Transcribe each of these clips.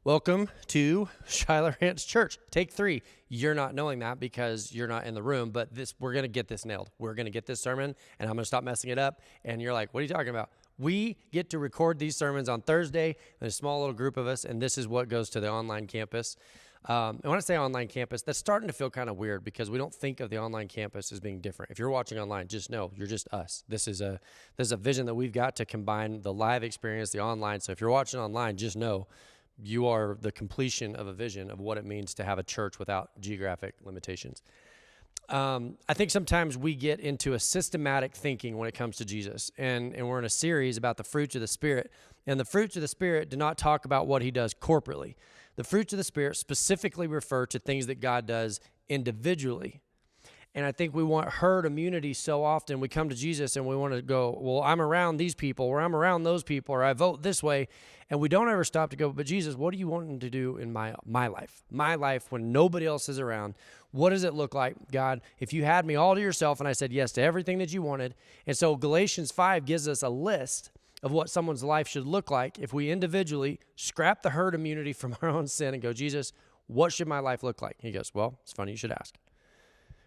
Welcome to Shiloh Ranch Church. Take 3. You're not knowing that because you're not in the room, but we're going to get this nailed. We're going to get this sermon, and I'm going to stop messing it up. And you're like, what are you talking about? We get to record these sermons on Thursday in a small little group of us, and this is what goes to the online campus. And when I say online campus, that's starting to feel kind of weird because we don't think of the online campus as being different. If you're watching online, just know you're just us. This is a vision that we've got to combine the live experience, the online. So if you're watching online, just know you are the completion of a vision of what it means to have a church without geographic limitations. I think sometimes we get into a systematic thinking when it comes to Jesus, and we're in a series about the fruits of the Spirit, and the fruits of the Spirit do not talk about what he does corporately. The fruits of the Spirit specifically refer to things that God does individually. And I think we want herd immunity so often. We come to Jesus and we want to go, well, I'm around these people, or I'm around those people, or I vote this way. And we don't ever stop to go, but Jesus, what do you want to do in my life? My life when nobody else is around. What does it look like, God, if you had me all to yourself and I said yes to everything that you wanted? And so Galatians 5 gives us a list of what someone's life should look like if we individually scrap the herd immunity from our own sin and go, Jesus, what should my life look like? He goes, well, it's funny you should ask.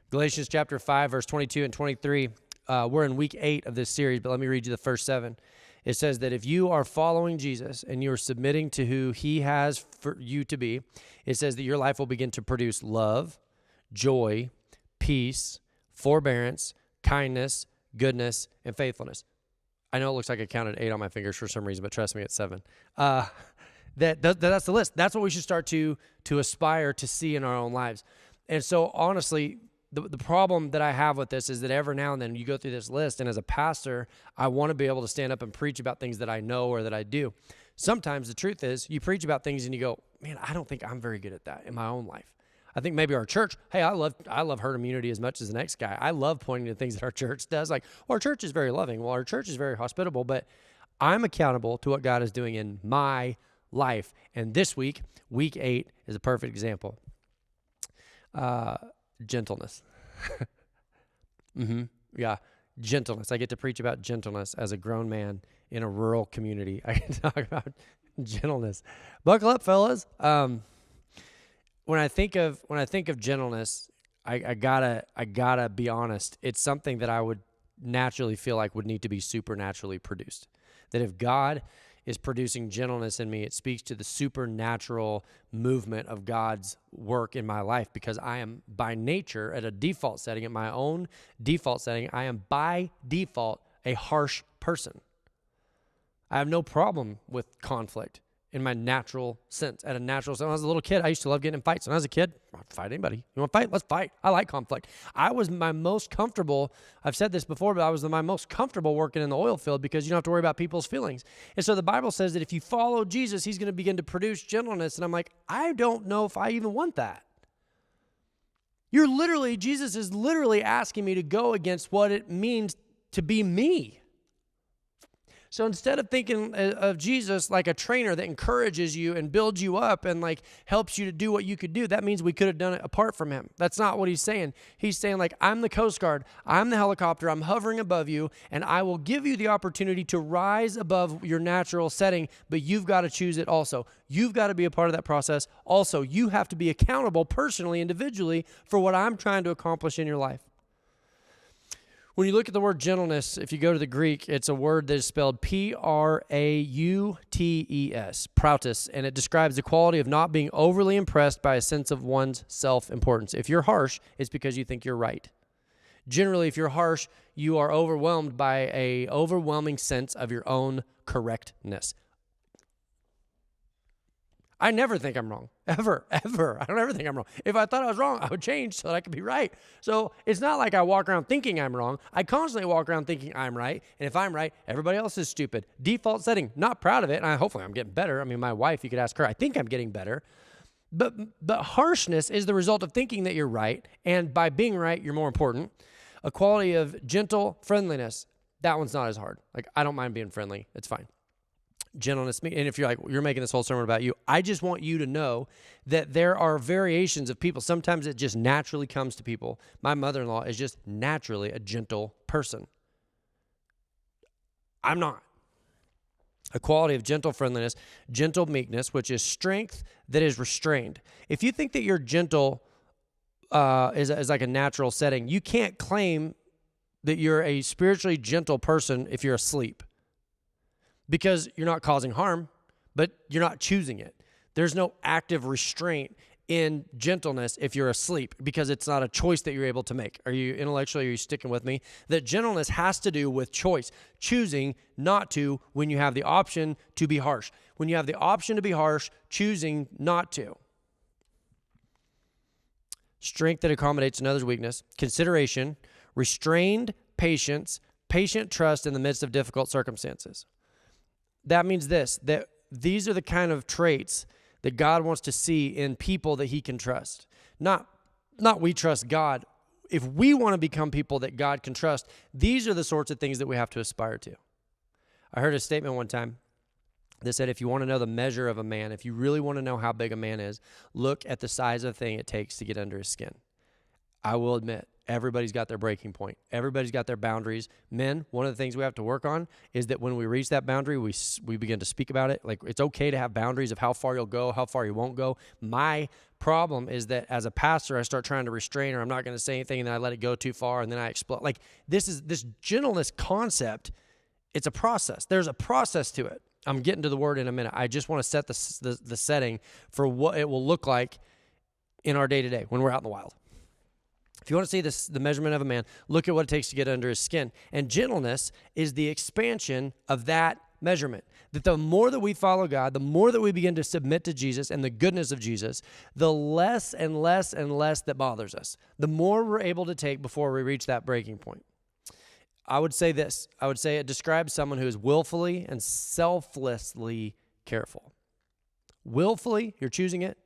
Galatians chapter 5, verse 22 and 23, we're in week 8 of this series, but let me read you the first 7. It says that if you are following Jesus and you're submitting to who he has for you to be, it says that your life will begin to produce love, joy, peace, forbearance, kindness, goodness, and faithfulness. I know it looks like I counted 8 on my fingers for some reason, but trust me, it's 7. That's the list. That's what we should start to aspire to see in our own lives. And so honestly, the problem that I have with this is that every now and then you go through this list, and as a pastor, I want to be able to stand up and preach about things that I know or that I do. Sometimes the truth is you preach about things and you go, man, I don't think I'm very good at that in my own life. I think maybe our church, hey, I love herd immunity as much as the next guy. I love pointing to things that our church does. Like, well, our church is very loving. Well, our church is very hospitable, but I'm accountable to what God is doing in my life. And this week, week 8 is a perfect example. Gentleness. Yeah, gentleness. I get to preach about gentleness as a grown man in a rural community. I can talk about gentleness. Buckle up, fellas. When I think of gentleness, I gotta be honest. It's something that I would naturally feel like would need to be supernaturally produced. That if God is producing gentleness in me, it speaks to the supernatural movement of God's work in my life, because I am by nature at a default setting, at my own default setting, I am by default a harsh person. I have no problem with conflict in my natural sense, at a natural sense. When I was a little kid, I used to love getting in fights. When I was a kid, I'd fight anybody. You want to fight? Let's fight. I like conflict. I was my most comfortable, I've said this before, but I was my most comfortable working in the oil field because you don't have to worry about people's feelings. And so the Bible says that if you follow Jesus, he's going to begin to produce gentleness. And I'm like, I don't know if I even want that. Jesus is literally asking me to go against what it means to be me. So instead of thinking of Jesus like a trainer that encourages you and builds you up and like helps you to do what you could do, that means we could have done it apart from him. That's not what he's saying. He's saying like, I'm the Coast Guard, I'm the helicopter, I'm hovering above you, and I will give you the opportunity to rise above your natural setting, but you've got to choose it also. You've got to be a part of that process. Also, you have to be accountable personally, individually, for what I'm trying to accomplish in your life. When you look at the word gentleness, if you go to the Greek, it's a word that is spelled Prautes, Prautes, and it describes the quality of not being overly impressed by a sense of one's self-importance. If you're harsh, it's because you think you're right. Generally, if you're harsh, you are overwhelmed by an overwhelming sense of your own correctness. I never think I'm wrong, ever. I don't ever think I'm wrong. If I thought I was wrong, I would change so that I could be right. So it's not like I walk around thinking I'm wrong. I constantly walk around thinking I'm right. And if I'm right, everybody else is stupid. Default setting, not proud of it. And hopefully I'm getting better. I mean, my wife, you could ask her, I think I'm getting better. But harshness is the result of thinking that you're right. And by being right, you're more important. A quality of gentle friendliness, that one's not as hard. Like, I don't mind being friendly. It's fine. Gentleness, and if you're like, you're making this whole sermon about you, I just want you to know that there are variations of people. Sometimes it just naturally comes to people. My mother-in-law is just naturally a gentle person. I'm not. A quality of gentle friendliness, gentle meekness, which is strength that is restrained. If you think that you're gentle is like a natural setting, you can't claim that you're a spiritually gentle person if you're asleep, because you're not causing harm, but you're not choosing it. There's no active restraint in gentleness if you're asleep, because it's not a choice that you're able to make. Are you intellectually, are you sticking with me? That gentleness has to do with choice, choosing not to when you have the option to be harsh. When you have the option to be harsh, choosing not to. Strength that accommodates another's weakness, consideration, restrained patience, patient trust in the midst of difficult circumstances. That means this, that these are the kind of traits that God wants to see in people that he can trust. Not we trust God. If we want to become people that God can trust, these are the sorts of things that we have to aspire to. I heard a statement one time that said, if you want to know the measure of a man, if you really want to know how big a man is, look at the size of the thing it takes to get under his skin. I will admit, everybody's got their breaking point. Everybody's got their boundaries. Men, one of the things we have to work on is that when we reach that boundary, we begin to speak about it. Like, it's okay to have boundaries of how far you'll go, how far you won't go. My problem is that as a pastor, I start trying to restrain, or I'm not going to say anything, and then I let it go too far, and then I explode. Like, this gentleness concept, it's a process. There's a process to it. I'm getting to the word in a minute. I just want to set the setting for what it will look like in our day-to-day when we're out in the wild. If you want to see the measurement of a man, look at what it takes to get under his skin. And gentleness is the expansion of that measurement. That the more that we follow God, the more that we begin to submit to Jesus and the goodness of Jesus, the less and less and less that bothers us. The more we're able to take before we reach that breaking point. I would say this. I would say it describes someone who is willfully and selflessly careful. Willfully, you're choosing it.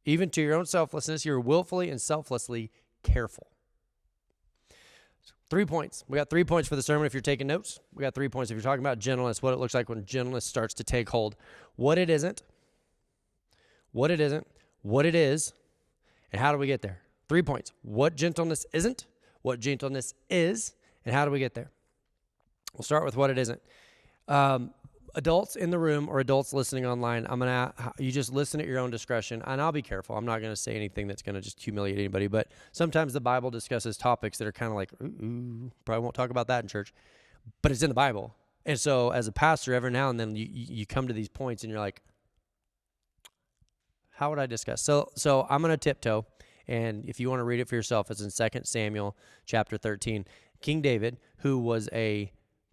Even to your own selflessness, you're willfully and selflessly careful. 3 points. We got 3 points for the sermon if you're taking notes. We got 3 points if you're talking about gentleness, what it looks like when gentleness starts to take hold. What it isn't, what it isn't, what it is, and how do we get there? 3 points. What gentleness isn't, what gentleness is, and how do we get there? We'll start with what it isn't. Adults in the room or adults listening online, you just listen at your own discretion, and I'll be careful. I'm not going to say anything that's going to just humiliate anybody, but sometimes the Bible discusses topics that are kind of like, ooh, probably won't talk about that in church, but it's in the Bible. And so as a pastor, every now and then you come to these points and you're like, how would I discuss? So I'm going to tiptoe, and if you want to read it for yourself, it's in 2 Samuel chapter 13. King David, who was a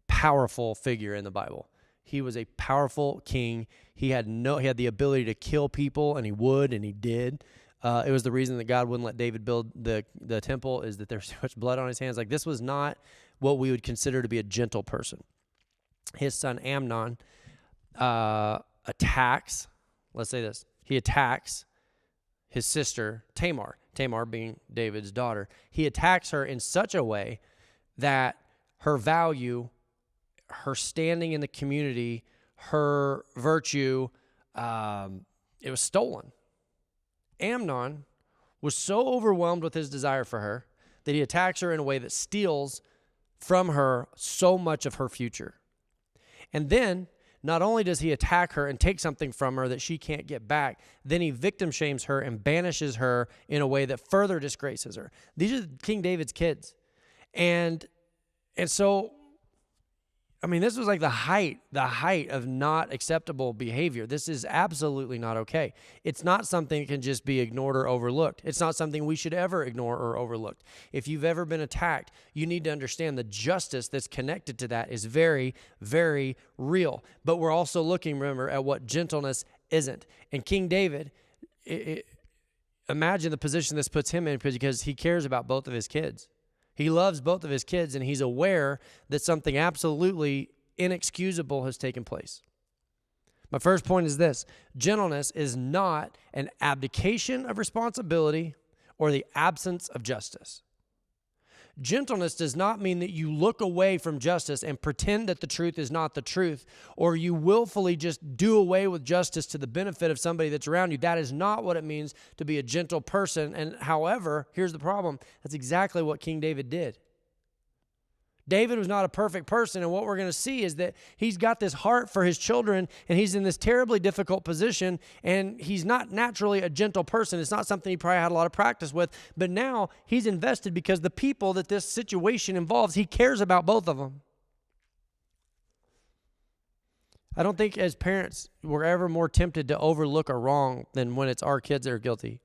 powerful figure in the Bible. He was a powerful king. He had the ability to kill people, and he did. It was the reason that God wouldn't let David build the temple, is that there's so much blood on his hands. Like, this was not what we would consider to be a gentle person. His son Amnon attacks, let's say this, he attacks his sister Tamar being David's daughter. He attacks her in such a way that her value, her standing in the community, her virtue, it was stolen. Amnon was so overwhelmed with his desire for her that he attacks her in a way that steals from her so much of her future. And then, not only does he attack her and take something from her that she can't get back, then he victim shames her and banishes her in a way that further disgraces her. These are King David's kids. And so, I mean, this was like the height of not acceptable behavior. This is absolutely not okay. It's not something that can just be ignored or overlooked. It's not something we should ever ignore or overlook. If you've ever been attacked, you need to understand the justice that's connected to that is very, very real. But we're also looking, remember, at what gentleness isn't. And King David, imagine the position this puts him in, because he cares about both of his kids. He loves both of his kids, and he's aware that something absolutely inexcusable has taken place. My first point is this: gentleness is not an abdication of responsibility or the absence of justice. Gentleness does not mean that you look away from justice and pretend that the truth is not the truth, or you willfully just do away with justice to the benefit of somebody that's around you. That is not what it means to be a gentle person. And however, here's the problem. That's exactly what King David did. David was not a perfect person, and what we're going to see is that he's got this heart for his children, and he's in this terribly difficult position, and he's not naturally a gentle person. It's not something he probably had a lot of practice with, but now he's invested because the people that this situation involves, he cares about both of them. I don't think as parents we're ever more tempted to overlook a wrong than when it's our kids that are guilty.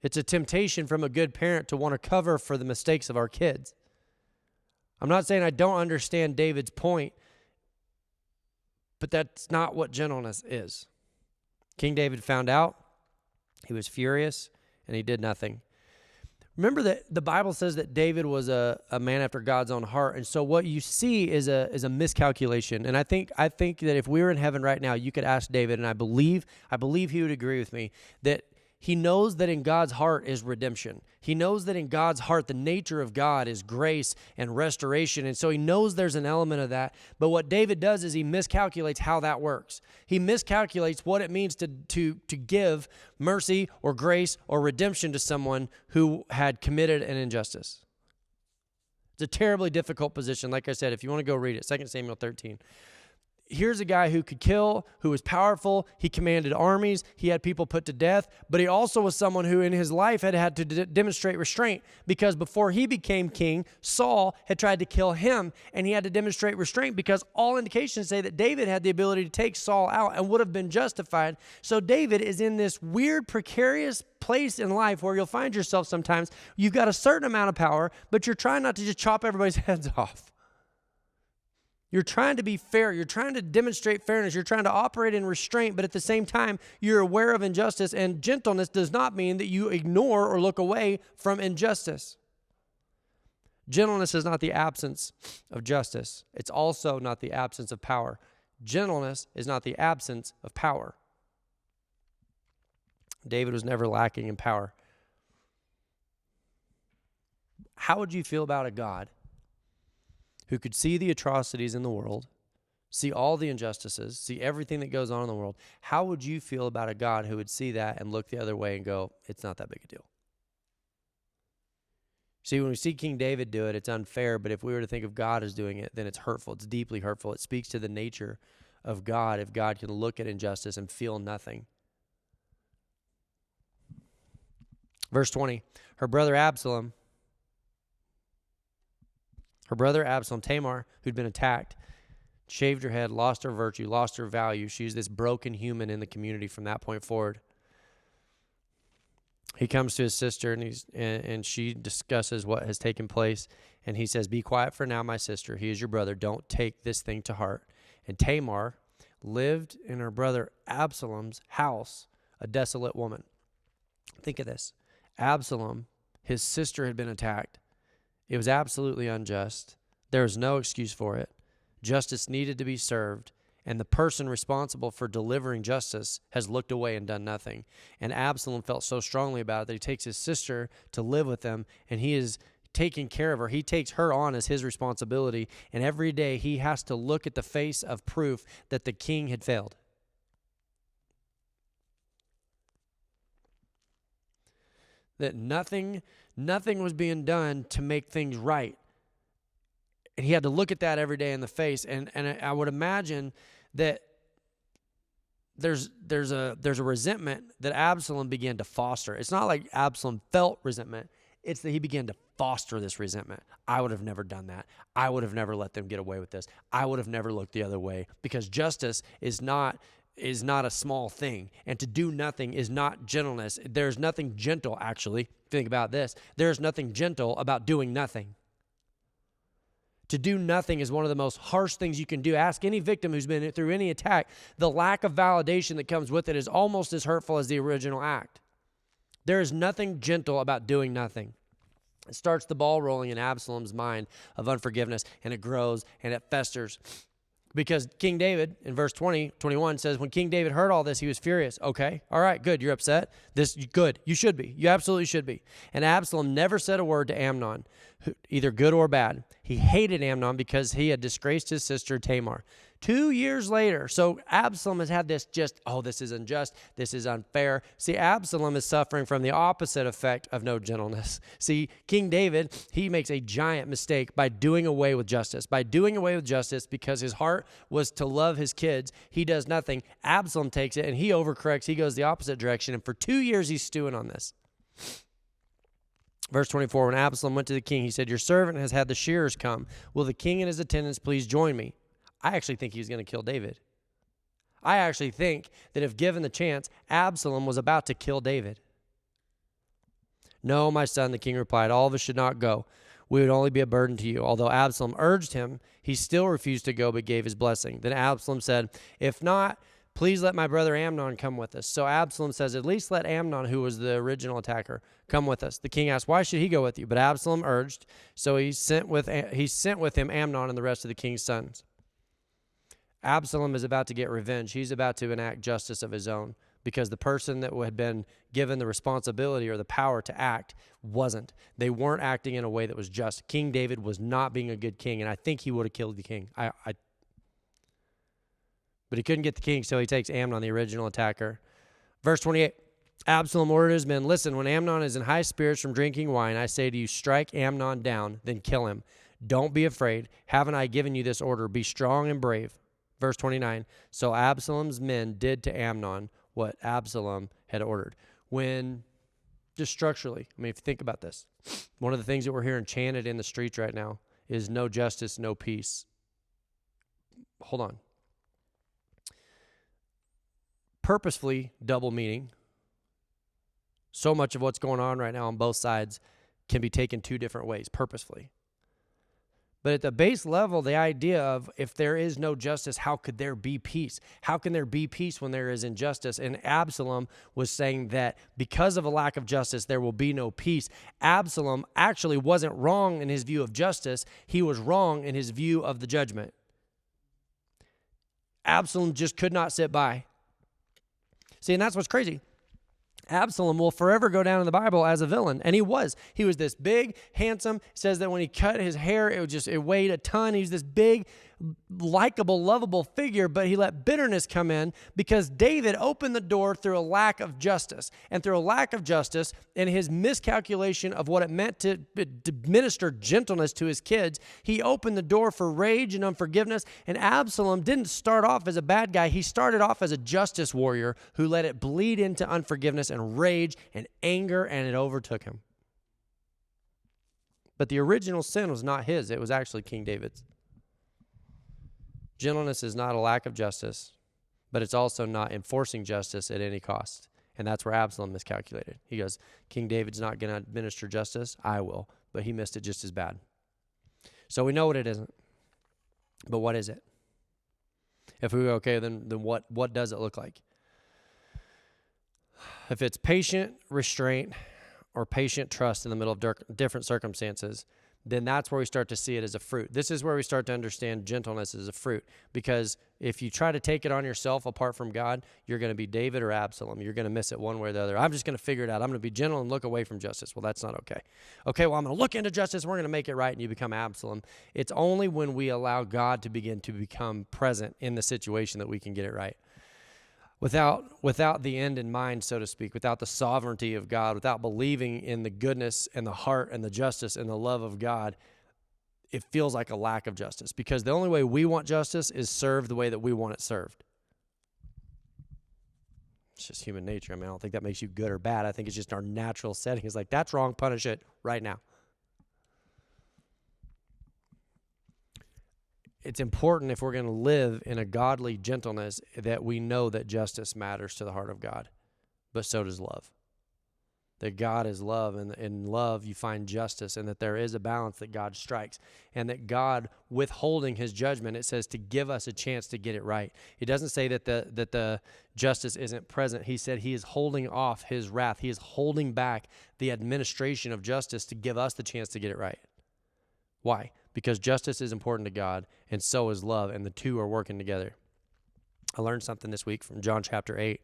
It's a temptation from a good parent to want to cover for the mistakes of our kids. I'm not saying I don't understand David's point, but that's not what gentleness is. King David found out, he was furious, and he did nothing. Remember that the Bible says that David was a man after God's own heart, and so what you see is a miscalculation. And I think that if we were in heaven right now, you could ask David, and I believe he would agree with me, that he knows that in God's heart is redemption. He knows that in God's heart, the nature of God is grace and restoration. And so he knows there's an element of that. But what David does is he miscalculates how that works. He miscalculates what it means to give mercy or grace or redemption to someone who had committed an injustice. It's a terribly difficult position. Like I said, if you want to go read it, 2 Samuel 13. Here's a guy who could kill, who was powerful. He commanded armies. He had people put to death. But he also was someone who in his life had to demonstrate restraint, because before he became king, Saul had tried to kill him, and he had to demonstrate restraint because all indications say that David had the ability to take Saul out and would have been justified. So David is in this weird, precarious place in life where you'll find yourself sometimes. You've got a certain amount of power, but you're trying not to just chop everybody's heads off. You're trying to be fair. You're trying to demonstrate fairness. You're trying to operate in restraint, but at the same time, you're aware of injustice. And gentleness does not mean that you ignore or look away from injustice. Gentleness is not the absence of justice. It's also not the absence of power. Gentleness is not the absence of power. David was never lacking in power. How would you feel about a God who could see the atrocities in the world, see all the injustices, see everything that goes on in the world? How would you feel about a God who would see that and look the other way and go, it's not that big a deal? See, when we see King David do it, it's unfair, but if we were to think of God as doing it, then it's hurtful. It's deeply hurtful. It speaks to the nature of God if God can look at injustice and feel nothing. Verse 20, her brother Absalom, Tamar, who'd been attacked, shaved her head, lost her virtue, lost her value. She's this broken human in the community from that point forward. He comes to his sister, and she discusses what has taken place, and he says, "Be quiet for now, my sister. He is your brother. Don't take this thing to heart." And Tamar lived in her brother Absalom's house, a desolate woman. Think of this. Absalom, his sister, had been attacked. It was absolutely unjust. There was no excuse for it. Justice needed to be served, and the person responsible for delivering justice has looked away and done nothing. And Absalom felt so strongly about it that he takes his sister to live with him, and he is taking care of her. He takes her on as his responsibility, and every day he has to look at the face of proof that the king had failed. That nothing was being done to make things right. And he had to look at that every day in the face. And I would imagine that there's a resentment that Absalom began to foster. It's not like Absalom felt resentment. It's that he began to foster this resentment. I would have never done that. I would have never let them get away with this. I would have never looked the other way, because justice is not a small thing, and to do nothing is not gentleness. There's nothing gentle, actually. Think about this. There's nothing gentle about doing nothing. To do nothing is one of the most harsh things you can do. Ask any victim who's been through any attack. The lack of validation that comes with it is almost as hurtful as the original act. There is nothing gentle about doing nothing. It starts the ball rolling in Absalom's mind of unforgiveness, and it grows and it festers. Because King David, in verse 21 says, when King David heard all this, he was furious. Okay, all right, good, you're upset. Good, you should be. You absolutely should be. And Absalom never said a word to Amnon, either good or bad. He hated Amnon because he had disgraced his sister Tamar. 2 years later, so Absalom has had this this is unjust, this is unfair. See, Absalom is suffering from the opposite effect of no gentleness. See, King David, he makes a giant mistake by doing away with justice. By doing away with justice because his heart was to love his kids, he does nothing. Absalom takes it and he overcorrects. He goes the opposite direction, and for 2 years he's stewing on this. Verse 24, when Absalom went to the king, he said, your servant has had the shearers come. Will the king and his attendants please join me? I actually think he was going to kill David. I actually think that if given the chance, Absalom was about to kill David. No, my son, the king replied, all of us should not go. We would only be a burden to you. Although Absalom urged him, he still refused to go but gave his blessing. Then Absalom said, if not, please let my brother Amnon come with us. So Absalom says, at least let Amnon, who was the original attacker, come with us. The king asked, why should he go with you? But Absalom urged, so he sent with him Amnon and the rest of the king's sons. Absalom is about to get revenge. He's about to enact justice of his own because the person that had been given the responsibility or the power to act wasn't. They weren't acting in a way that was just. King David was not being a good king, and I think he would have killed the king. But he couldn't get the king, so he takes Amnon, the original attacker. Verse 28, Absalom ordered his men, listen, when Amnon is in high spirits from drinking wine, I say to you, strike Amnon down, then kill him. Don't be afraid. Haven't I given you this order? Be strong and brave. Verse 29, so Absalom's men did to Amnon what Absalom had ordered. Just structurally, if you think about this, one of the things that we're hearing chanted in the streets right now is no justice, no peace. Hold on. Purposefully double meaning. So much of what's going on right now on both sides can be taken two different ways, purposefully. But at the base level, the idea of if there is no justice, how could there be peace? How can there be peace when there is injustice? And Absalom was saying that because of a lack of justice, there will be no peace. Absalom actually wasn't wrong in his view of justice. He was wrong in his view of the judgment. Absalom just could not sit by. See, and that's what's crazy. Absalom will forever go down in the Bible as a villain, and he was. He was this big, handsome. It says that when he cut his hair, it weighed a ton. He was this big, likable, lovable figure, but he let bitterness come in because David opened the door through a lack of justice. And through a lack of justice and his miscalculation of what it meant to administer gentleness to his kids, he opened the door for rage and unforgiveness. And Absalom didn't start off as a bad guy. He started off as a justice warrior who let it bleed into unforgiveness and rage and anger, and it overtook him. But the original sin was not his. It was actually King David's. Gentleness is not a lack of justice, but it's also not enforcing justice at any cost. And that's where Absalom miscalculated. He goes, King David's not going to administer justice. I will. But he missed it just as bad. So we know what it isn't. But what is it? If we go, okay, then what does it look like? If it's patient restraint or patient trust in the middle of different circumstances, then that's where we start to see it as a fruit. This is where we start to understand gentleness as a fruit. Because if you try to take it on yourself apart from God, you're going to be David or Absalom. You're going to miss it one way or the other. I'm just going to figure it out. I'm going to be gentle and look away from justice. Well, that's not okay. Okay, well, I'm going to look into justice. We're going to make it right, and you become Absalom. It's only when we allow God to begin to become present in the situation that we can get it right. Without the end in mind, so to speak, without the sovereignty of God, without believing in the goodness and the heart and the justice and the love of God, it feels like a lack of justice, because the only way we want justice is served the way that we want it served. It's just human nature. I don't think that makes you good or bad. I think it's just our natural setting. It's like, that's wrong, punish it right now. It's important, if we're going to live in a godly gentleness, that we know that justice matters to the heart of God, but so does love. That God is love, and in love you find justice, and that there is a balance that God strikes, and that God, withholding his judgment, it says to give us a chance to get it right. It doesn't say that the justice isn't present. He said he is holding off his wrath. He is holding back the administration of justice to give us the chance to get it right. Why? Because justice is important to God, and so is love, and the two are working together. I learned something this week from John chapter 8.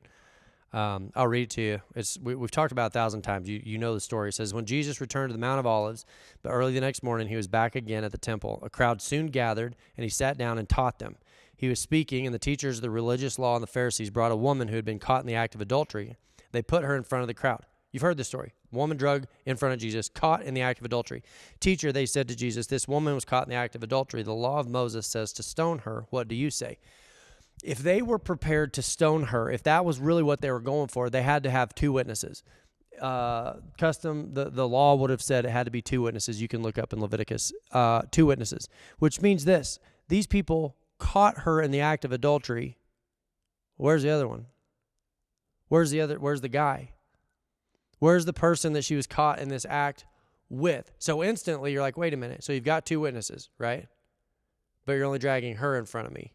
I'll read it to you. We've talked about it 1,000 times. You know the story. It says, when Jesus returned to the Mount of Olives, but early the next morning he was back again at the temple. A crowd soon gathered, and he sat down and taught them. He was speaking, and the teachers of the religious law and the Pharisees brought a woman who had been caught in the act of adultery. They put her in front of the crowd. You've heard this story. Woman drug in front of Jesus, caught in the act of adultery. Teacher, they said to Jesus, this woman was caught in the act of adultery. The law of Moses says to stone her. What do you say? If they were prepared to stone her, if that was really what they were going for, they had to have two witnesses. The law would have said it had to be two witnesses. You can look up in Leviticus, two witnesses, which means this. These people caught her in the act of adultery. Where's the other one? Where's the guy? Where's the person that she was caught in this act with? So instantly you're like, wait a minute. So you've got two witnesses, right? But you're only dragging her in front of me.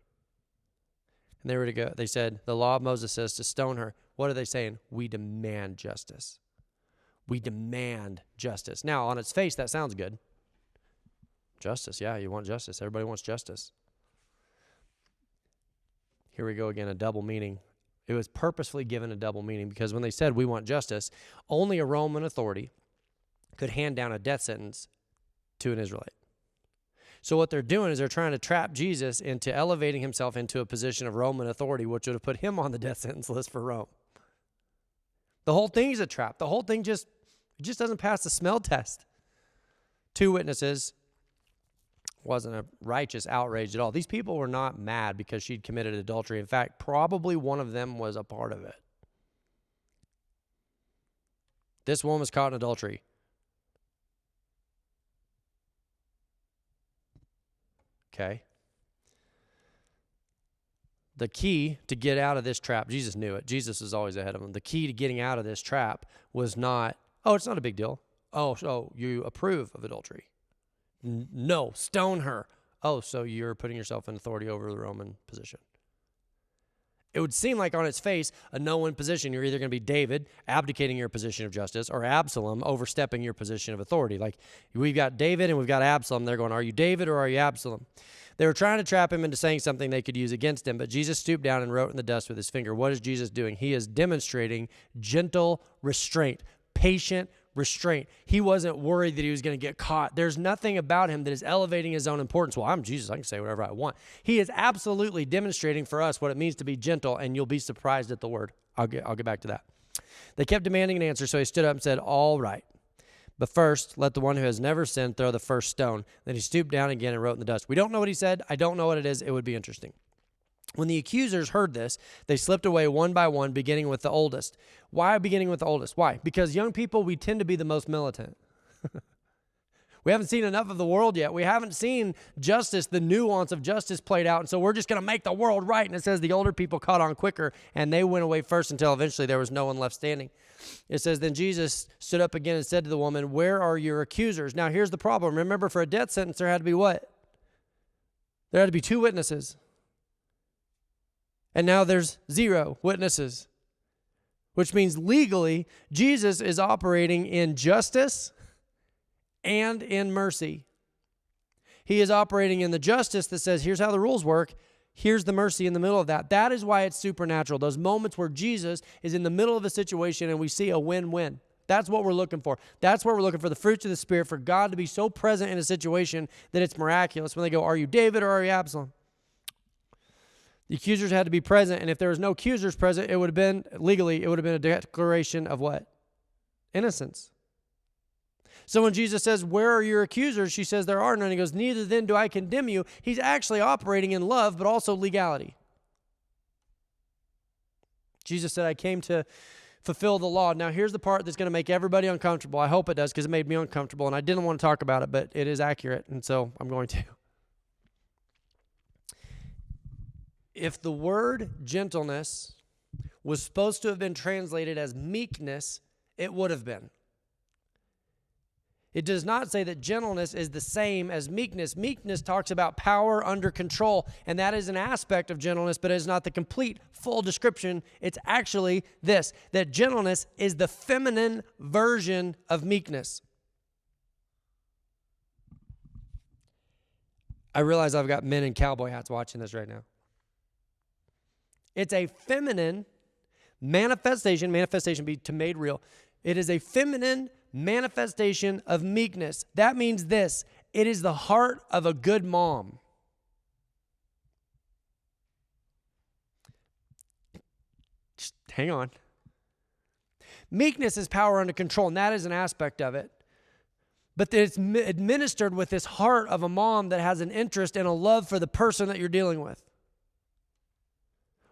And they were to go. They said, the law of Moses says to stone her. What are they saying? We demand justice. We demand justice. Now, on its face, that sounds good. Justice, yeah, you want justice. Everybody wants justice. Here we go again, a double meaning. It was purposefully given a double meaning because when they said we want justice, only a Roman authority could hand down a death sentence to an Israelite. So what they're doing is they're trying to trap Jesus into elevating himself into a position of Roman authority, which would have put him on the death sentence list for Rome. The whole thing is a trap. The whole thing just doesn't pass the smell test. Two witnesses. Wasn't a righteous outrage at all. These people were not mad because she'd committed adultery. In fact, probably one of them was a part of it. This woman was caught in adultery. Okay. The key to get out of this trap, Jesus knew it. Jesus is always ahead of him. The key to getting out of this trap was not, oh, it's not a big deal. Oh, so you approve of adultery. No, stone her. Oh, so you're putting yourself in authority over the Roman position. It would seem like on its face, a no-win position. You're either going to be David abdicating your position of justice or Absalom overstepping your position of authority. Like we've got David and we've got Absalom. They're going, are you David or are you Absalom? They were trying to trap him into saying something they could use against him, but Jesus stooped down and wrote in the dust with his finger. What is Jesus doing? He is demonstrating gentle restraint, patient restraint. He wasn't worried that he was going to get caught. There's nothing about him that is elevating his own importance. Well, I'm Jesus. I can say whatever I want. He is absolutely demonstrating for us what it means to be gentle, and you'll be surprised at the word. I'll get back to that. They kept demanding an answer, so he stood up and said, all right. But first, let the one who has never sinned throw the first stone. Then he stooped down again and wrote in the dust. We don't know what he said. I don't know what it is. It would be interesting. When the accusers heard this, they slipped away one by one, beginning with the oldest. Why beginning with the oldest? Why? Because young people, we tend to be the most militant. We haven't seen enough of the world yet. We haven't seen justice, the nuance of justice played out. And so we're just going to make the world right. And it says the older people caught on quicker, and they went away first until eventually there was no one left standing. It says, then Jesus stood up again and said to the woman, where are your accusers? Now, here's the problem. Remember, for a death sentence, there had to be what? There had to be two witnesses. And now there's 0 witnesses, which means legally, Jesus is operating in justice and in mercy. He is operating in the justice that says, here's how the rules work. Here's the mercy in the middle of that. That is why it's supernatural. Those moments where Jesus is in the middle of a situation and we see a win-win. That's what we're looking for. That's what we're looking for, the fruits of the Spirit, for God to be so present in a situation that it's miraculous. When they go, are you David or are you Absalom? The accusers had to be present, and if there was no accusers present, it would have been, legally, it would have been a declaration of what? Innocence. So when Jesus says, where are your accusers? She says, there are none. He goes, neither then do I condemn you. He's actually operating in love, but also legality. Jesus said, I came to fulfill the law. Now, here's the part that's going to make everybody uncomfortable. I hope it does, because it made me uncomfortable, and I didn't want to talk about it, but it is accurate, and so I'm going to. If the word gentleness was supposed to have been translated as meekness, it would have been. It does not say that gentleness is the same as meekness. Meekness talks about power under control, and that is an aspect of gentleness, but it is not the complete, full description. It's actually this, that gentleness is the feminine version of meekness. I realize I've got men in cowboy hats watching this right now. It's a feminine manifestation be to made real. It is a feminine manifestation of meekness. That means this, it is the heart of a good mom. Hang on. Meekness is power under control, and that is an aspect of it. But it's administered with this heart of a mom that has an interest and a love for the person that you're dealing with.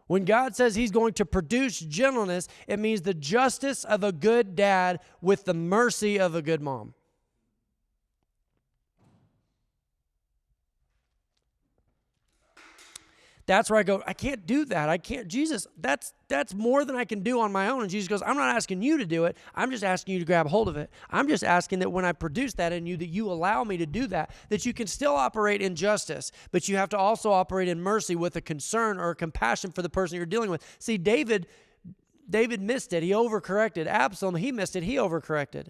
When God says he's going to produce gentleness, it means the justice of a good dad with the mercy of a good mom. That's where I go, I can't do that. I can't, Jesus, that's more than I can do on my own. And Jesus goes, I'm not asking you to do it. I'm just asking you to grab hold of it. I'm just asking that when I produce that in you, that you allow me to do that you can still operate in justice, but you have to also operate in mercy with a concern or a compassion for the person you're dealing with. See, David missed it. He overcorrected. Absalom, he missed it. He overcorrected.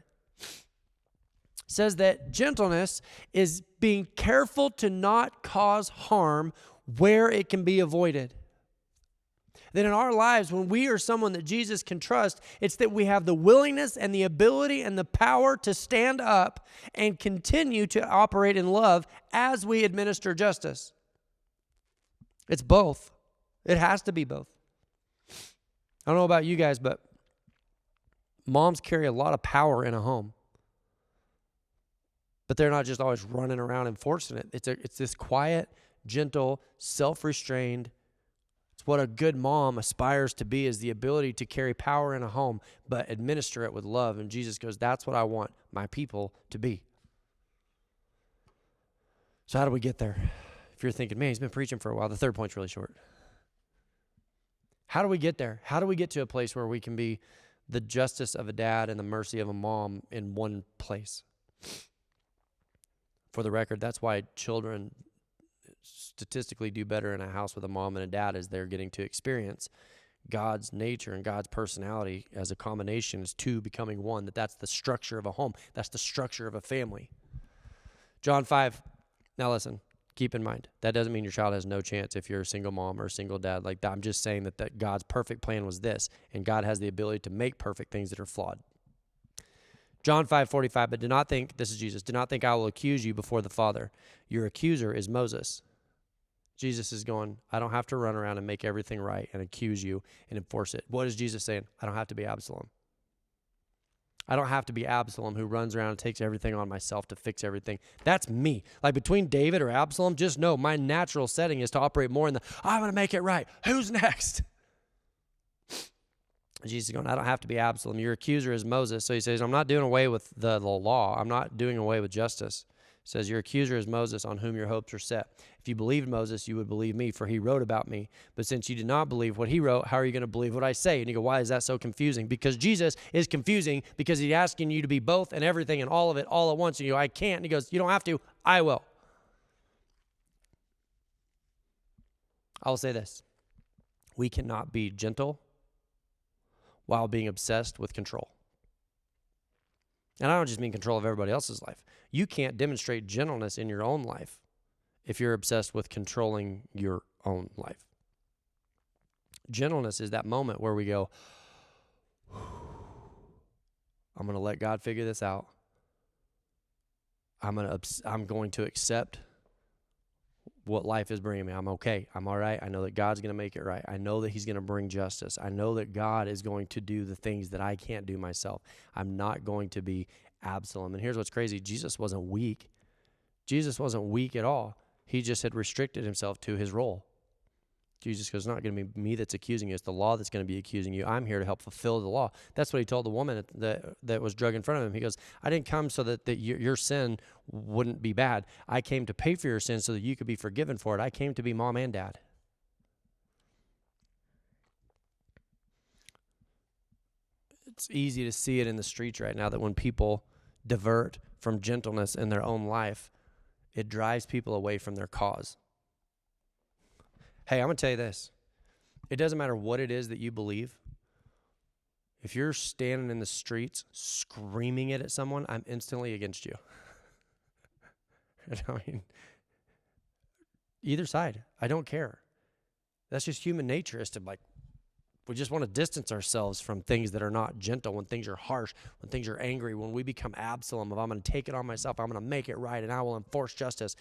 Says that gentleness is being careful to not cause harm where it can be avoided. That in our lives, when we are someone that Jesus can trust, it's that we have the willingness and the ability and the power to stand up and continue to operate in love as we administer justice. It's both. It has to be both. I don't know about you guys, but moms carry a lot of power in a home. But they're not just always running around enforcing it. It's this quiet, gentle, self-restrained. It's what a good mom aspires to be, is the ability to carry power in a home, but administer it with love. And Jesus goes, that's what I want my people to be. So how do we get there? If you're thinking, man, he's been preaching for a while, the third point's really short. How do we get there? How do we get to a place where we can be the justice of a dad and the mercy of a mom in one place? For the record, that's why children statistically do better in a house with a mom and a dad, as they're getting to experience God's nature and God's personality as a combination, as two becoming one. That's the structure of a home. That's the structure of a family. John 5. Now listen, keep in mind, that doesn't mean your child has no chance if you're a single mom or a single dad like that. I'm just saying that God's perfect plan was this, and God has the ability to make perfect things that are flawed. John 5:45, but do not think, this is Jesus, do not think I will accuse you before the Father. Your accuser is Moses. Jesus is going, I don't have to run around and make everything right and accuse you and enforce it. What is Jesus saying? I don't have to be Absalom. I don't have to be Absalom who runs around and takes everything on myself to fix everything. That's me. Like between David or Absalom, just know my natural setting is to operate more in the, I'm going to make it right. Who's next? Jesus is going, I don't have to be Absalom. Your accuser is Moses. So he says, I'm not doing away with the law. I'm not doing away with justice. He says, your accuser is Moses, on whom your hopes are set. If you believed Moses, you would believe me, for he wrote about me. But since you did not believe what he wrote, how are you going to believe what I say? And you go, why is that so confusing? Because Jesus is confusing, because he's asking you to be both and everything and all of it all at once. And you go, I can't. And he goes, you don't have to. I will. I will say this. We cannot be gentle while being obsessed with control. And I don't just mean control of everybody else's life. You can't demonstrate gentleness in your own life if you're obsessed with controlling your own life. Gentleness is that moment where we go, I'm going to let God figure this out. I'm going to accept what life is bringing me. I'm okay. I'm all right. I know that God's going to make it right. I know that he's going to bring justice. I know that God is going to do the things that I can't do myself. I'm not going to be Absalom. And here's what's crazy. Jesus wasn't weak. Jesus wasn't weak at all. He just had restricted himself to his role. Jesus goes, it's not going to be me that's accusing you. It's the law that's going to be accusing you. I'm here to help fulfill the law. That's what he told the woman that was drug in front of him. He goes, I didn't come so that your sin wouldn't be bad. I came to pay for your sin so that you could be forgiven for it. I came to be mom and dad. It's easy to see it in the streets right now that when people divert from gentleness in their own life, it drives people away from their cause. Hey, I'm going to tell you this. It doesn't matter what it is that you believe. If you're standing in the streets screaming it at someone, I'm instantly against you. I mean, either side, I don't care. That's just human nature, is to we just want to distance ourselves from things that are not gentle, when things are harsh, when things are angry, when we become Absalom of I'm going to take it on myself, I'm going to make it right, and I will enforce justice.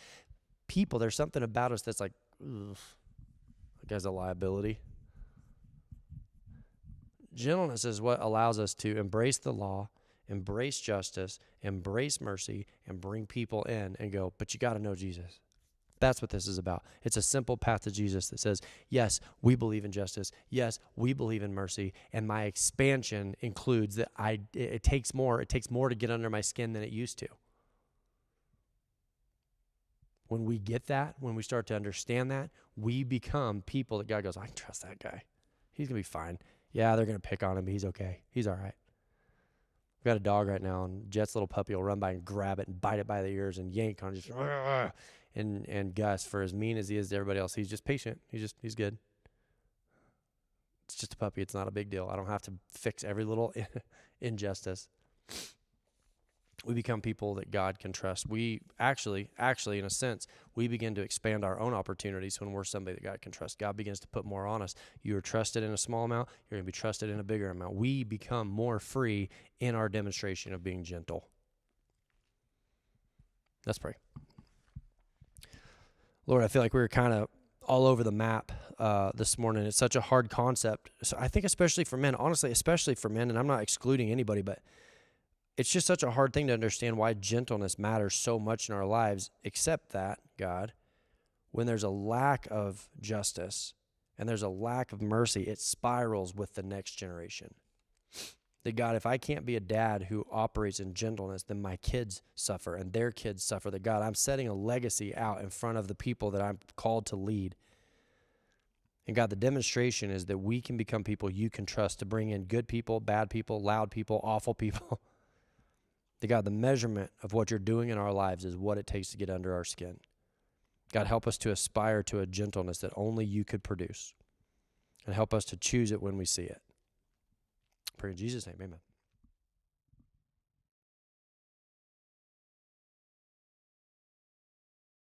People, there's something about us that's like, ugh, that guy's a liability. Gentleness is what allows us to embrace the law, embrace justice, embrace mercy, and bring people in and go, but you got to know Jesus. That's what this is about. It's a simple path to Jesus that says, yes, we believe in justice. Yes, we believe in mercy. And my expansion includes that it takes more. It takes more to get under my skin than it used to. When we get that, when we start to understand that, we become people that God goes, I can trust that guy. He's going to be fine. Yeah, they're going to pick on him, but he's okay. He's all right. We've got a dog right now, and Jet's little puppy will run by and grab it and bite it by the ears and yank on it. Just, and Gus, for as mean as he is to everybody else, he's just patient. He's good. It's just a puppy. It's not a big deal. I don't have to fix every little injustice. We become people that God can trust. We actually, in a sense, we begin to expand our own opportunities when we're somebody that God can trust. God begins to put more on us. You are trusted in a small amount. You're going to be trusted in a bigger amount. We become more free in our demonstration of being gentle. Let's pray. Lord, I feel like we were kind of all over the map this morning. It's such a hard concept. So I think especially for men, honestly, especially for men, and I'm not excluding anybody, but it's just such a hard thing to understand why gentleness matters so much in our lives, except that, God, when there's a lack of justice and there's a lack of mercy, it spirals with the next generation. That God, if I can't be a dad who operates in gentleness, then my kids suffer and their kids suffer. That God, I'm setting a legacy out in front of the people that I'm called to lead. And God, the demonstration is that we can become people you can trust to bring in good people, bad people, loud people, awful people. That God, the measurement of what you're doing in our lives is what it takes to get under our skin. God, help us to aspire to a gentleness that only you could produce. And help us to choose it when we see it. I pray in Jesus' name, amen.